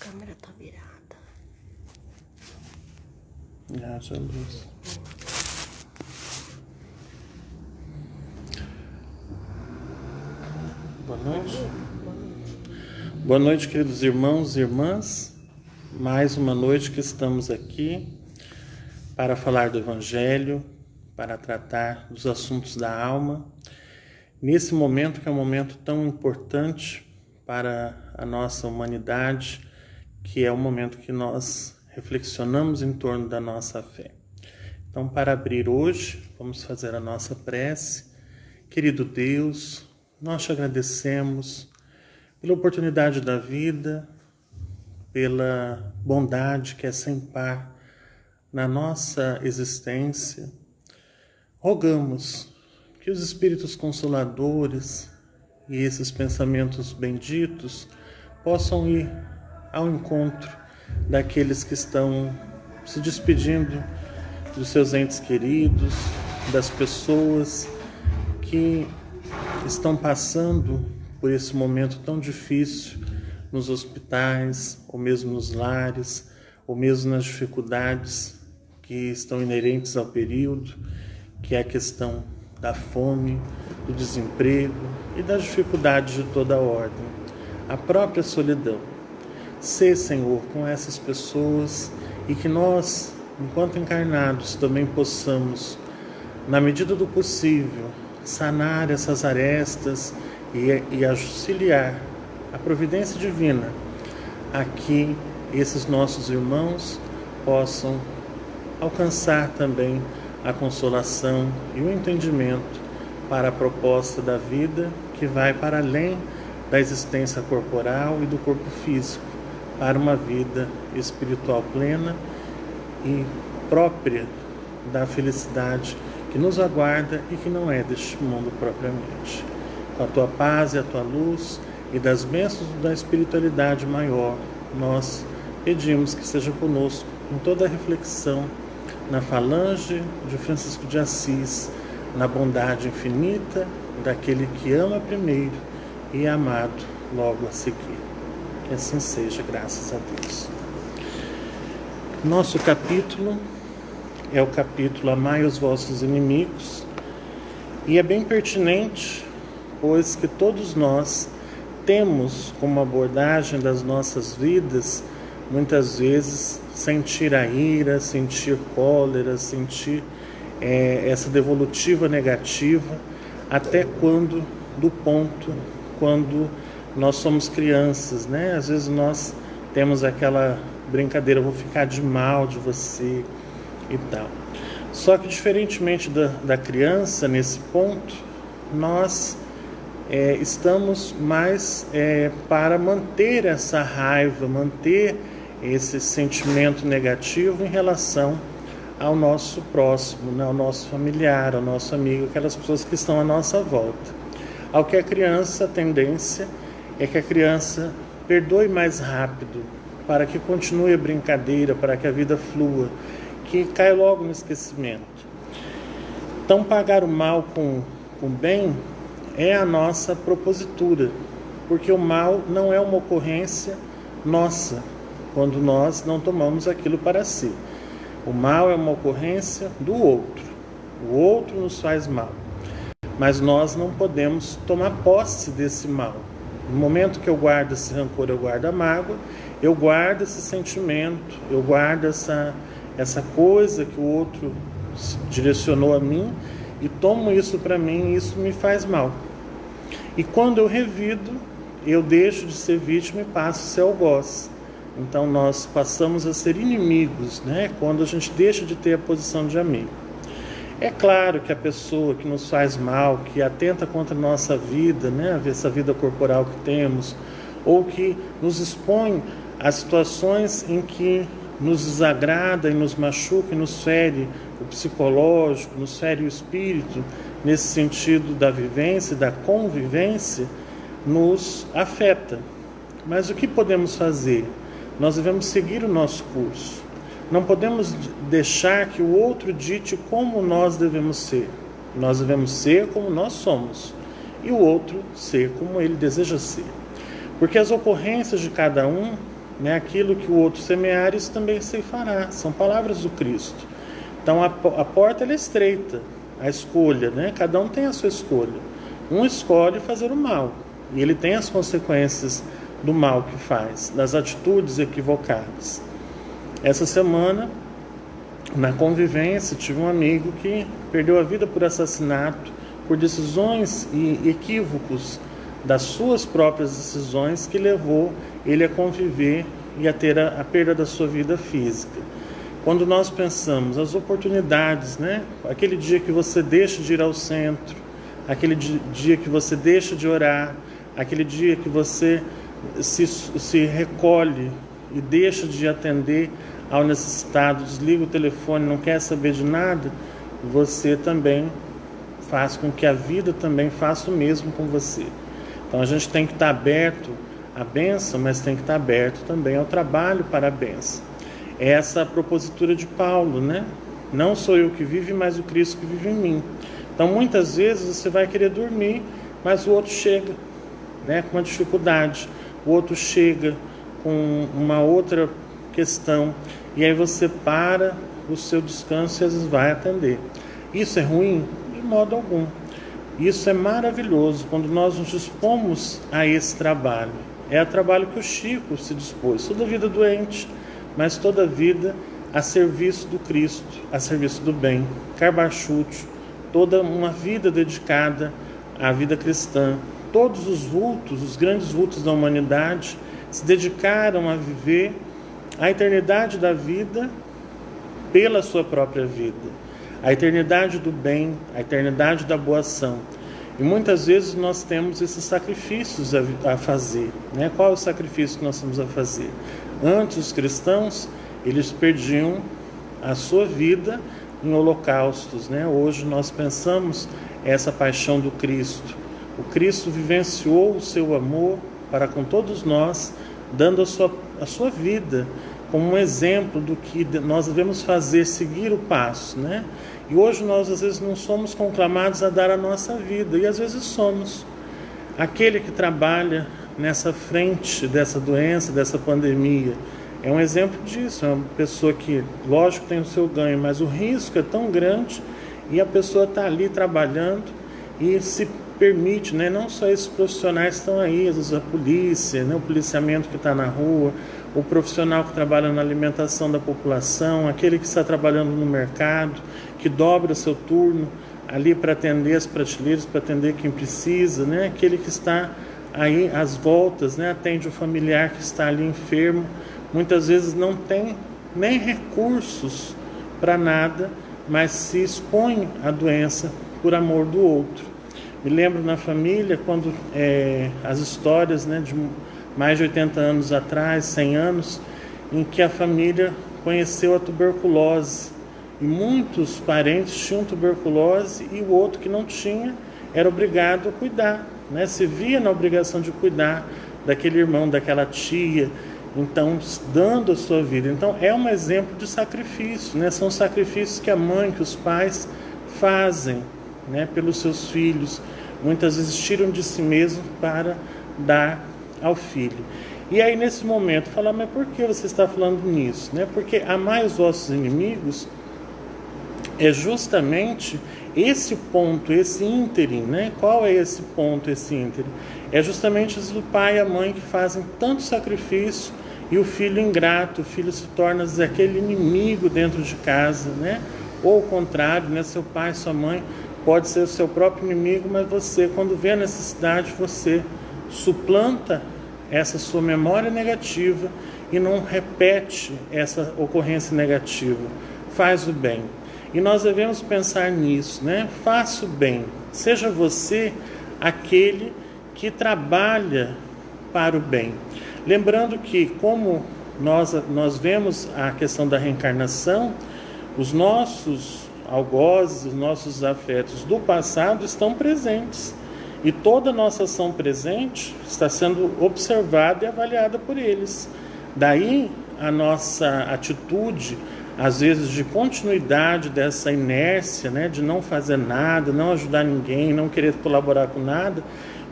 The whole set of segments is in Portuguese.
câmera tá virada. Haja luz. Boa noite. Boa noite, queridos irmãos e irmãs. Mais uma noite que estamos aqui para falar do Evangelho, para tratar dos assuntos da alma. Nesse momento que é um momento tão importante para a nossa humanidade, que é o momento que nós reflexionamos em torno da nossa fé. Então, para abrir hoje, vamos fazer a nossa prece. Querido Deus, nós te agradecemos pela oportunidade da vida, pela bondade que é sem par na nossa existência. Rogamos que os Espíritos Consoladores e esses pensamentos benditos possam ir ao encontro daqueles que estão se despedindo dos seus entes queridos, das pessoas que estão passando por esse momento tão difícil nos hospitais, ou mesmo nos lares, ou mesmo nas dificuldades que estão inerentes ao período, que é a questão da fome, do desemprego e das dificuldades de toda a ordem, a própria solidão. Sê, Senhor, com essas pessoas e que nós, enquanto encarnados, também possamos, na medida do possível, sanar essas arestas e auxiliar a providência divina a que esses nossos irmãos possam alcançar também a consolação e o entendimento para a proposta da vida que vai para além da existência corporal e do corpo físico, para uma vida espiritual plena e própria da felicidade que nos aguarda e que não é deste mundo propriamente. Com a tua paz e a tua luz e das bênçãos da espiritualidade maior, nós pedimos que seja conosco em toda a reflexão, na falange de Francisco de Assis, na bondade infinita daquele que ama primeiro e é amado logo a seguir. Que assim seja, graças a Deus. Nosso capítulo é o capítulo Amai os vossos inimigos, e é bem pertinente, pois que todos nós temos como abordagem das nossas vidas, muitas vezes, sentir a ira, sentir cólera, sentir essa devolutiva negativa, até quando nós somos crianças, né? Às vezes nós temos aquela brincadeira, eu vou ficar de mal de você e tal. Só que diferentemente da criança, nesse ponto, nós estamos mais para manter essa raiva, manter esse sentimento negativo em relação ao nosso próximo, né? Ao nosso familiar, ao nosso amigo, aquelas pessoas que estão à nossa volta. Ao que a criança, a tendência é que a criança perdoe mais rápido, para que continue a brincadeira, para que a vida flua, que cai logo no esquecimento. Então, pagar o mal com o bem é a nossa propositura, porque o mal não é uma ocorrência nossa, quando nós não tomamos aquilo para si. O mal é uma ocorrência do outro. O outro nos faz mal. Mas nós não podemos tomar posse desse mal. No momento que eu guardo esse rancor, eu guardo a mágoa, eu guardo esse sentimento, eu guardo essa coisa que o outro direcionou a mim e tomo isso para mim e isso me faz mal. E quando eu revido, eu deixo de ser vítima e passo a ser algoz. Então nós passamos a ser inimigos, né? Quando a gente deixa de ter a posição de amigo. É claro que a pessoa que nos faz mal, que atenta contra a nossa vida, né? Essa vida corporal que temos, ou que nos expõe a situações em que nos desagrada e nos machuca e nos fere o psicológico, nos fere o espírito, nesse sentido da vivência, da convivência, nos afeta. Mas o que podemos fazer? Nós devemos seguir o nosso curso. Não podemos deixar que o outro dite como nós devemos ser. Nós devemos ser como nós somos. E o outro ser como ele deseja ser. Porque as ocorrências de cada um né? Aquilo que o outro semear, isso também ceifará. São palavras do Cristo. Então a porta ela é estreita, a escolha, né? Cada um tem a sua escolha. Um escolhe fazer o mal, e ele tem as consequências do mal que faz, das atitudes equivocadas. Essa semana, na convivência, tive um amigo que perdeu a vida por assassinato, por decisões e equívocos das suas próprias decisões, que levou ele a conviver e a ter a perda da sua vida física. Quando nós pensamos as oportunidades, né? Aquele dia que você deixa de ir ao centro, aquele dia que você deixa de orar, aquele dia que você se recolhe e deixa de atender ao necessitado, desliga o telefone, não quer saber de nada, você também faz com que a vida também faça o mesmo com você. Então a gente tem que estar aberto à bênção, mas tem que estar aberto também ao trabalho para a bênção. Essa é a propositura de Paulo, né? Não sou eu que vivo, mas o Cristo que vive em mim. Então muitas vezes você vai querer dormir, mas o outro chega, né, com uma dificuldade, o outro chega com uma outra questão, e aí você para o seu descanso e às vezes vai atender. Isso é ruim? De modo algum. Isso é maravilhoso quando nós nos dispomos a esse trabalho. É o trabalho que o Chico se dispôs, toda vida doente, mas toda vida a serviço do Cristo, a serviço do bem. Carbachútil, toda uma vida dedicada à vida cristã. Todos os vultos, os grandes vultos da humanidade, se dedicaram a viver a eternidade da vida pela sua própria vida. A eternidade do bem, a eternidade da boa ação. E muitas vezes nós temos esses sacrifícios a fazer, né? Qual é o sacrifício que nós temos a fazer? Antes, os cristãos, eles perdiam a sua vida em holocaustos, né? Hoje nós pensamos essa paixão do Cristo. O Cristo vivenciou o seu amor para com todos nós, dando a sua vida como um exemplo do que nós devemos fazer, seguir o passo, né? E hoje nós às vezes não somos conclamados a dar a nossa vida, e às vezes somos. Aquele que trabalha nessa frente dessa doença, dessa pandemia, é um exemplo disso. É uma pessoa que, lógico, tem o seu ganho, mas o risco é tão grande, e a pessoa está ali trabalhando e se permite, né? Não só esses profissionais que estão aí, às vezes a polícia, né? O policiamento que está na rua, o profissional que trabalha na alimentação da população, aquele que está trabalhando no mercado, que dobra seu turno ali para atender as prateleiras, para atender quem precisa, né? Aquele que está aí às voltas, né? Atende o familiar que está ali enfermo, muitas vezes não tem nem recursos para nada, mas se expõe à doença por amor do outro. Me lembro na família, quando as histórias, né, de mais de 80 anos atrás, 100 anos, em que a família conheceu a tuberculose. E muitos parentes tinham tuberculose e o outro que não tinha era obrigado a cuidar, né? Se via na obrigação de cuidar daquele irmão, daquela tia, então dando a sua vida. Então é um exemplo de sacrifício, né? São sacrifícios que a mãe, que os pais fazem, né, pelos seus filhos. Muitas vezes tiram de si mesmo para dar ao filho. E aí nesse momento falar, mas por que você está falando nisso? Né? Porque amar os vossos inimigos é justamente esse ponto, esse ínterim, né? Qual é esse ponto, esse ínterim? É justamente o pai e a mãe que fazem tanto sacrifício e o filho ingrato, o filho se torna aquele inimigo dentro de casa, né? Ou o contrário, né? Seu pai, sua mãe pode ser o seu próprio inimigo, mas você, quando vê a necessidade, você suplanta essa sua memória negativa e não repete essa ocorrência negativa. Faz o bem. E nós devemos pensar nisso, né? Faça o bem. Seja você aquele que trabalha para o bem. Lembrando que, como nós vemos a questão da reencarnação, os nossos algozes, os nossos afetos do passado estão presentes. E toda a nossa ação presente está sendo observada e avaliada por eles. Daí a nossa atitude, às vezes, de continuidade dessa inércia, né, de não fazer nada, não ajudar ninguém, não querer colaborar com nada,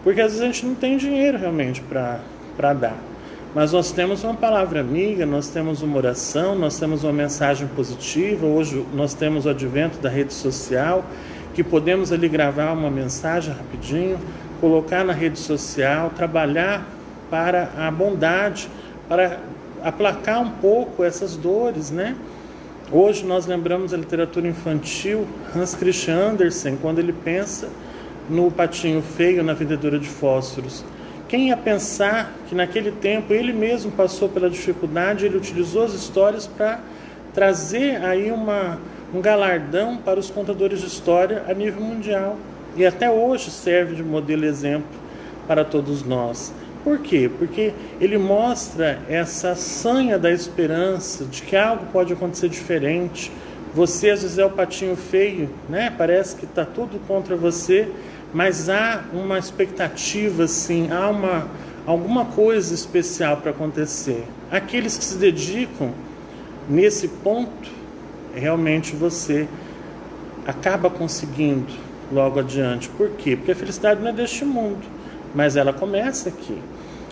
porque às vezes a gente não tem dinheiro realmente para dar. mas nós temos uma palavra amiga, nós temos uma oração, nós temos uma mensagem positiva. Hoje nós temos o advento da rede social, que podemos ali gravar uma mensagem rapidinho, colocar na rede social, trabalhar para a bondade, para aplacar um pouco essas dores, né? Hoje nós lembramos a literatura infantil, Hans Christian Andersen, quando ele pensa no patinho feio, na vendedora de fósforos. Quem ia pensar que naquele tempo ele mesmo passou pela dificuldade, ele utilizou as histórias para trazer aí um galardão para os contadores de história a nível mundial. E até hoje serve de modelo e exemplo para todos nós. Por quê? Porque ele mostra essa sanha da esperança, de que algo pode acontecer diferente. Você às vezes é o patinho feio, né? Parece que está tudo contra você, mas há uma expectativa, sim, há alguma coisa especial para acontecer. Aqueles que se dedicam nesse ponto, realmente você acaba conseguindo logo adiante. Por quê? Porque a felicidade não é deste mundo, mas ela começa aqui.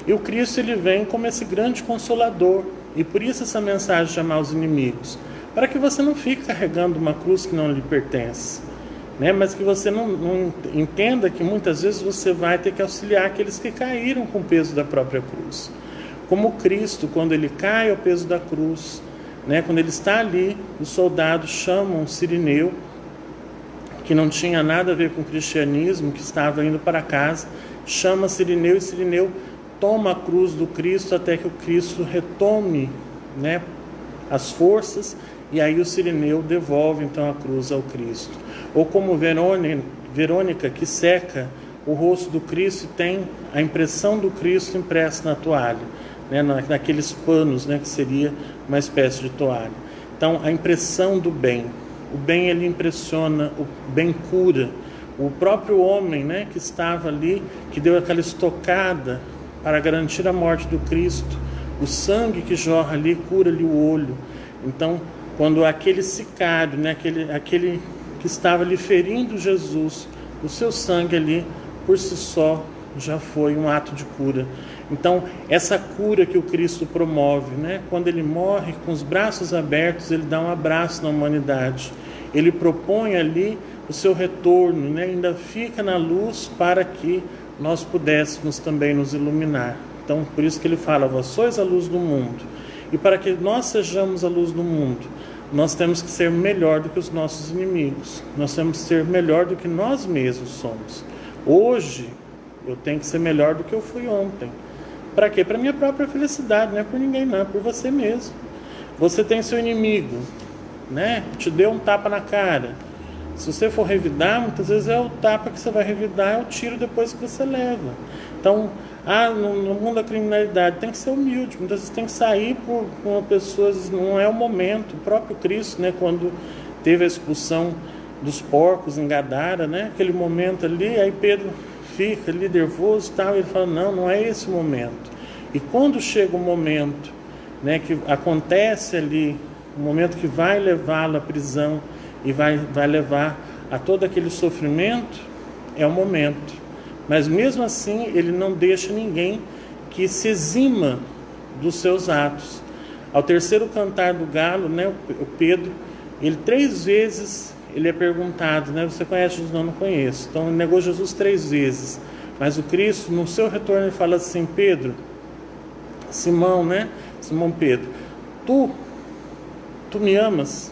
E o Cristo, ele vem como esse grande consolador, e por isso essa mensagem de amar os inimigos, para que você não fique carregando uma cruz que não lhe pertence, né? Mas que você não entenda que muitas vezes você vai ter que auxiliar aqueles que caíram com o peso da própria cruz. Como Cristo, quando ele cai ao peso da cruz, né? Quando ele está ali, os soldados chamam Cirineu, que não tinha nada a ver com o cristianismo, que estava indo para casa, chama Cirineu, e Cirineu toma a cruz do Cristo até que o Cristo retome, né, as forças, e aí o Cirineu devolve então a cruz ao Cristo. Ou como Verônica, que seca o rosto do Cristo e tem a impressão do Cristo impressa na toalha, né, naqueles panos, né, que seria uma espécie de toalha. Então, a impressão do bem. O bem, ele impressiona, o bem cura. O próprio homem, né, que estava ali, que deu aquela estocada para garantir a morte do Cristo, o sangue que jorra ali cura-lhe o olho. Então, quando aquele sicário, né, aquele que estava ali ferindo Jesus, o seu sangue ali, por si só, já foi um ato de cura. Então, essa cura que o Cristo promove, né, quando ele morre com os braços abertos, ele dá um abraço na humanidade. Ele propõe ali o seu retorno, né, ainda fica na luz para que nós pudéssemos também nos iluminar. Então, por isso que ele fala, vós sois a luz do mundo. E para que nós sejamos a luz do mundo, nós temos que ser melhor do que os nossos inimigos. Nós temos que ser melhor do que nós mesmos somos. Hoje, eu tenho que ser melhor do que eu fui ontem. Para quê? Para a minha própria felicidade, não é por ninguém não, é por você mesmo. Você tem seu inimigo, né? Te deu um tapa na cara. Se você for revidar, muitas vezes é o tapa que você vai revidar, é o tiro depois que você leva. Então, no mundo da criminalidade tem que ser humilde, muitas vezes tem que sair com pessoas, não é o momento. O próprio Cristo, né, quando teve a expulsão dos porcos em Gadara, né, aquele momento ali, aí Pedro fica ali nervoso e tal, e ele fala, não é esse o momento. E quando chega o momento, né, que acontece ali, o momento que vai levá-lo à prisão, e vai levar a todo aquele sofrimento, é o momento. Mas mesmo assim, ele não deixa ninguém que se exima dos seus atos. Ao terceiro cantar do galo, né, o Pedro, ele 3 vezes ele é perguntado, né, você conhece Jesus? Não conheço. Então ele negou Jesus 3 vezes. Mas o Cristo, no seu retorno, ele fala assim, Pedro, Simão Pedro, tu me amas?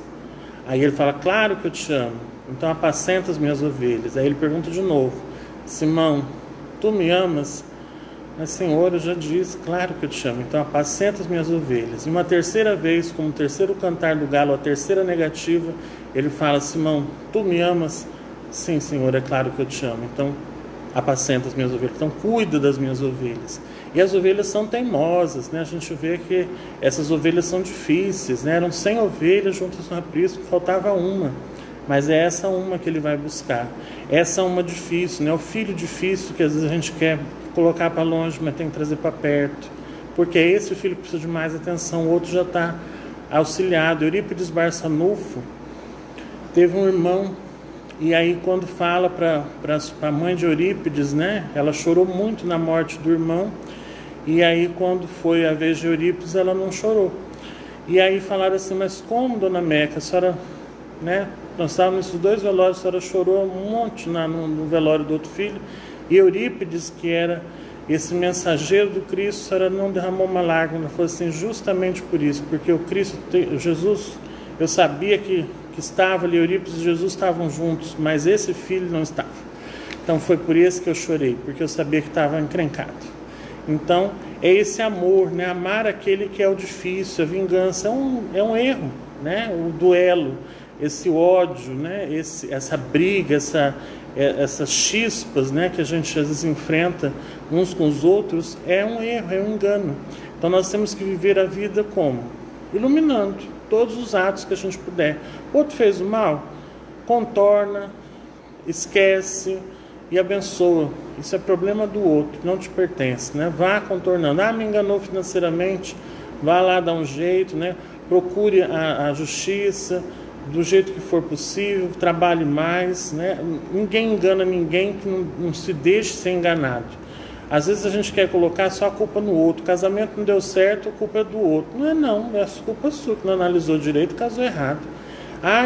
Aí ele fala, claro que eu te amo, então apacenta as minhas ovelhas. Aí ele pergunta de novo, Simão, tu me amas? Mas Senhor, eu já disse, claro que eu te amo, então apacenta as minhas ovelhas. E uma terceira vez, como o terceiro cantar do galo, a terceira negativa, ele fala, Simão, tu me amas? Sim, Senhor, é claro que eu te amo, então apacenta as minhas ovelhas, então cuida das minhas ovelhas. E as ovelhas são teimosas, né? A gente vê que essas ovelhas são difíceis, né? Eram 100 ovelhas juntas no aprisco, faltava uma, mas é essa uma que ele vai buscar. Essa uma difícil, né? O filho difícil que às vezes a gente quer colocar para longe, mas tem que trazer para perto, porque é esse o filho que precisa de mais atenção, o outro já está auxiliado. Eurípides Barçanufo teve um irmão, e aí quando fala para a mãe de Eurípides, né? Ela chorou muito na morte do irmão, E aí, quando foi a vez de Eurípides, ela não chorou. E aí falaram assim, mas como, dona Meca, a senhora, né? Nós estávamos nesses 2 velórios, a senhora chorou um monte no velório do outro filho. E Eurípides, que era esse mensageiro do Cristo, a senhora não derramou uma lágrima. Ela falou assim, justamente por isso, porque o Cristo, Jesus, eu sabia que estava ali, Eurípides e Jesus estavam juntos, mas esse filho não estava. Então foi por isso que eu chorei, porque eu sabia que estava encrencado. Então, é esse amor, né? Amar aquele que é o difícil, a vingança é um erro, né? O duelo, esse ódio, né? Essa briga, essas chispas, né? Que a gente às vezes enfrenta uns com os outros, é um erro, é um engano. Então, nós temos que viver a vida como? Iluminando todos os atos que a gente puder. O outro fez o mal, contorna, esquece e abençoa. Isso é problema do outro, não te pertence, né? Vá contornando. Me enganou financeiramente, vá lá dar um jeito, né? Procure a justiça do jeito que for possível, trabalhe mais, né? Ninguém engana ninguém, que não se deixe ser enganado. Às vezes a gente quer colocar só a culpa no outro. O casamento não deu certo, a culpa é do outro. Não, é a culpa sua, que não analisou direito, casou errado.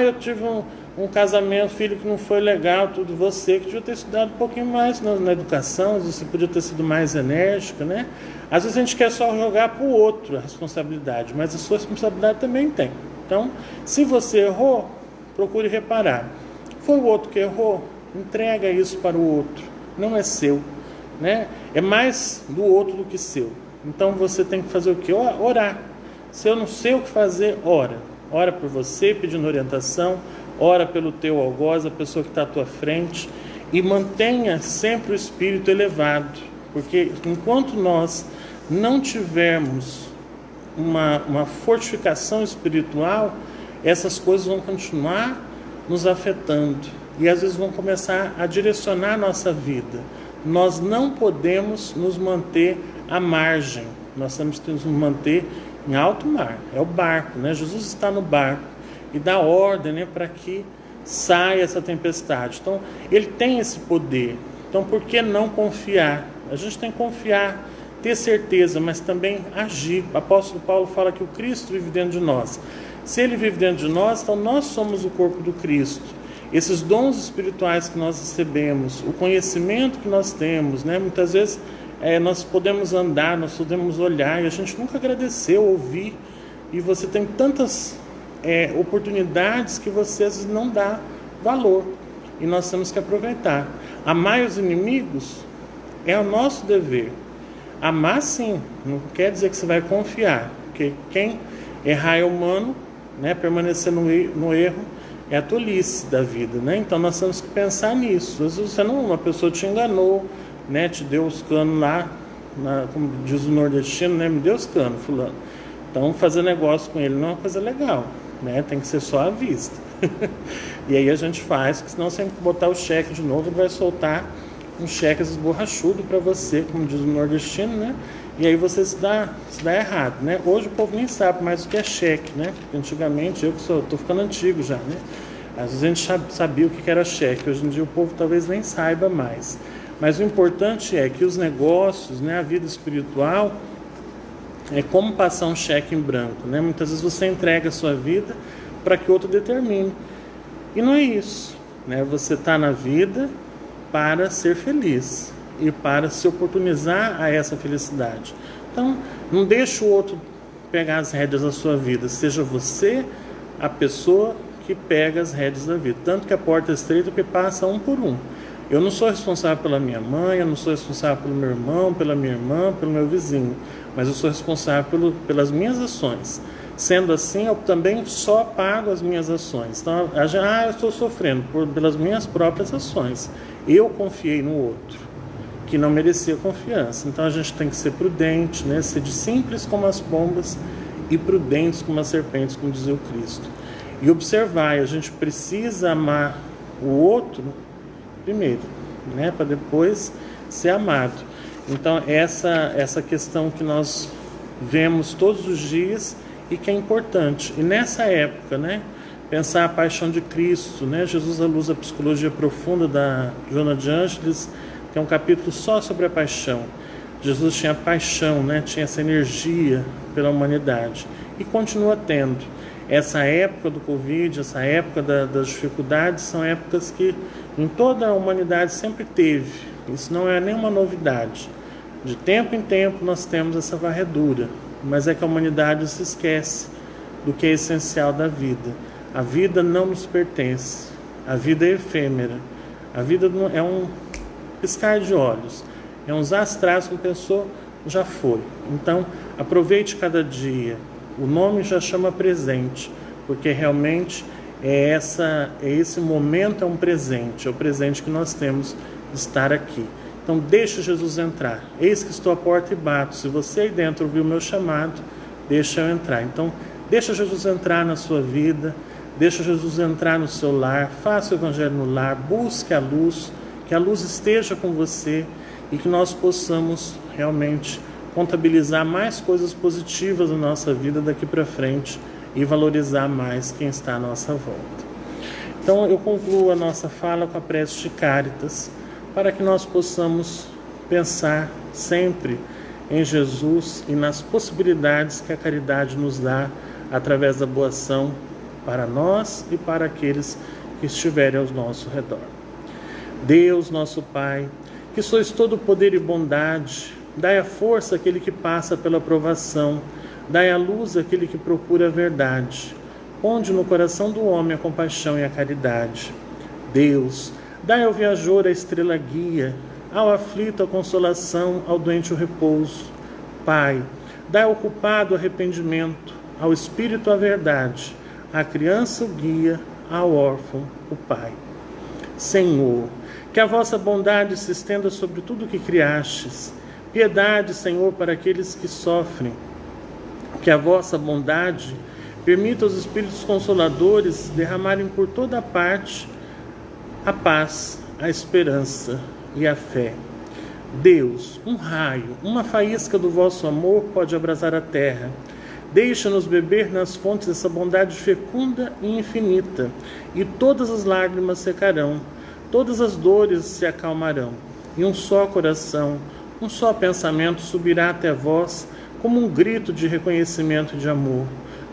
Eu tive um casamento, filho que não foi legal, tudo, você que devia ter estudado um pouquinho mais na educação, você podia ter sido mais enérgica, né? Às vezes a gente quer só jogar para o outro a responsabilidade, mas a sua responsabilidade também tem. Então, se você errou, procure reparar. Foi o outro que errou? Entrega isso para o outro, não é seu, né? É mais do outro do que seu. Então você tem que fazer o quê? Orar. Se eu não sei o que fazer, ora. Ora por você, pedindo orientação. Ora pelo teu algoz, a pessoa que está à tua frente, e mantenha sempre o espírito elevado, porque enquanto nós não tivermos uma fortificação espiritual, essas coisas vão continuar nos afetando e às vezes vão começar a direcionar a nossa vida. Nós não podemos nos manter à margem, nós temos que nos manter em alto mar, é o barco, né? Jesus está no barco e dá ordem, né, para que saia essa tempestade. Então, ele tem esse poder. Então, por que não confiar? A gente tem que confiar, ter certeza, mas também agir. O apóstolo Paulo fala que o Cristo vive dentro de nós. Se ele vive dentro de nós, então nós somos o corpo do Cristo. Esses dons espirituais que nós recebemos, o conhecimento que nós temos, né, muitas vezes nós podemos andar, nós podemos olhar, e a gente nunca agradeceu, ouvir, e você tem tantas oportunidades que você às vezes não dá valor, e nós temos que aproveitar. Amar os inimigos é o nosso dever. Amar sim, não quer dizer que você vai confiar, porque quem errar é humano, né? Permanecer no erro é a tolice da vida, né? Então nós temos que pensar nisso. Às vezes uma pessoa te enganou, né? Te deu os canos lá, como diz o nordestino, né? Me deu os canos, fulano. Então fazer negócio com ele não é uma coisa legal, né? Tem que ser só à vista. E aí a gente faz, porque senão sempre que botar o cheque de novo, ele vai soltar um cheque esborrachudo para você, como diz o nordestino, né? E aí você se dá errado, né? Hoje o povo nem sabe mais o que é cheque, né? Porque antigamente, eu que estou ficando antigo já, né? Às vezes a gente sabia o que era cheque, hoje em dia o povo talvez nem saiba mais. Mas o importante é que os negócios, né, a vida espiritual, é como passar um cheque em branco, né? Muitas vezes você entrega a sua vida para que outro determine. E não é isso, né? Você está na vida para ser feliz e para se oportunizar a essa felicidade. Então, não deixe o outro pegar as rédeas da sua vida. Seja você a pessoa que pega as rédeas da vida. Tanto que a porta é estreita que passa um por um. Eu não sou responsável pela minha mãe, eu não sou responsável pelo meu irmão, pela minha irmã, pelo meu vizinho, mas eu sou responsável pelas minhas ações. Sendo assim, eu também só pago as minhas ações. Então, eu estou sofrendo pelas minhas próprias ações. Eu confiei no outro, que não merecia confiança. Então, a gente tem que ser prudente, né? Ser de simples como as pombas e prudentes como as serpentes, como dizia o Cristo. E observar, a gente precisa amar o outro primeiro, né? Para depois ser amado. Então, essa questão que nós vemos todos os dias e que é importante. E nessa época, né, pensar a paixão de Cristo, né, Jesus à luz da psicologia profunda da Joana de Ângeles, tem um capítulo só sobre a paixão. Jesus tinha paixão, né? Tinha essa energia pela humanidade e continua tendo. Essa época do Covid, essa época das dificuldades, são épocas que em toda a humanidade sempre teve. Isso não é nenhuma novidade. De tempo em tempo nós temos essa varredura, mas é que a humanidade se esquece do que é essencial da vida. A vida não nos pertence, a vida é efêmera, a vida é um piscar de olhos, é uns astrais que uma pessoa já foi. Então aproveite cada dia. O nome já chama presente, porque realmente esse momento é um presente, é o presente que nós temos de estar aqui. Então deixa Jesus entrar. Eis que estou à porta e bato. Se você aí dentro ouviu o meu chamado, deixa eu entrar. Então deixa Jesus entrar na sua vida, deixa Jesus entrar no seu lar, faça o evangelho no lar, busque a luz, que a luz esteja com você e que nós possamos realmente contabilizar mais coisas positivas na nossa vida daqui para frente e valorizar mais quem está à nossa volta. Então eu concluo a nossa fala com a prece de Cáritas, para que nós possamos pensar sempre em Jesus e nas possibilidades que a caridade nos dá através da boa ação para nós e para aqueles que estiverem ao nosso redor. Deus, nosso Pai, que sois todo poder e bondade, dai a força àquele que passa pela provação, dai a luz àquele que procura a verdade. Ponde no coração do homem a compaixão e a caridade. Deus, dai ao viajor a estrela guia, ao aflito a consolação, ao doente o repouso. Pai, dai ao culpado o arrependimento, ao espírito a verdade, à criança o guia, ao órfão o Pai. Senhor, que a vossa bondade se estenda sobre tudo o que criastes. Piedade, Senhor, para aqueles que sofrem. Que a vossa bondade permita aos Espíritos Consoladores derramarem por toda a parte a paz, a esperança e a fé. Deus, um raio, uma faísca do vosso amor pode abrasar a terra. Deixa-nos beber nas fontes dessa bondade fecunda e infinita, e todas as lágrimas secarão, todas as dores se acalmarão, e um só coração, um só pensamento subirá até vós como um grito de reconhecimento e de amor.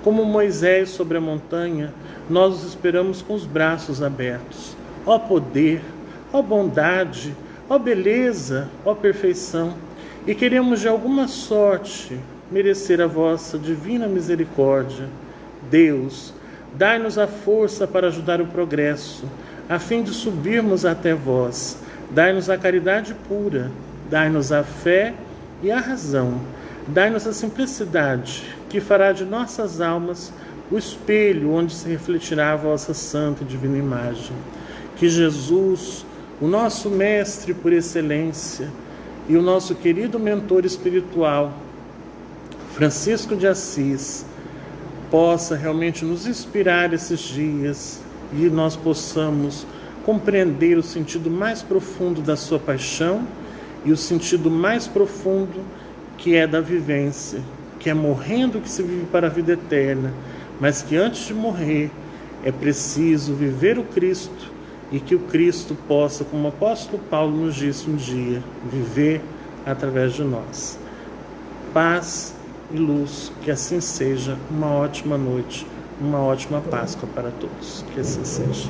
Como Moisés sobre a montanha, nós os esperamos com os braços abertos. Ó poder, ó bondade, ó beleza, ó perfeição, e queremos de alguma sorte merecer a vossa divina misericórdia. Deus, dai-nos a força para ajudar o progresso, a fim de subirmos até vós. Dai-nos a caridade pura, dai-nos a fé e a razão, dai-nos a simplicidade, que fará de nossas almas o espelho onde se refletirá a vossa santa e divina imagem. Que Jesus, o nosso mestre por excelência, e o nosso querido mentor espiritual, Francisco de Assis, possa realmente nos inspirar esses dias e nós possamos compreender o sentido mais profundo da sua paixão e o sentido mais profundo que é da vivência, que é morrendo que se vive para a vida eterna, mas que antes de morrer é preciso viver o Cristo e que o Cristo possa, como o apóstolo Paulo nos disse um dia, viver através de nós. Paz e luz, que assim seja. Uma ótima noite, uma ótima Páscoa para todos, que assim seja.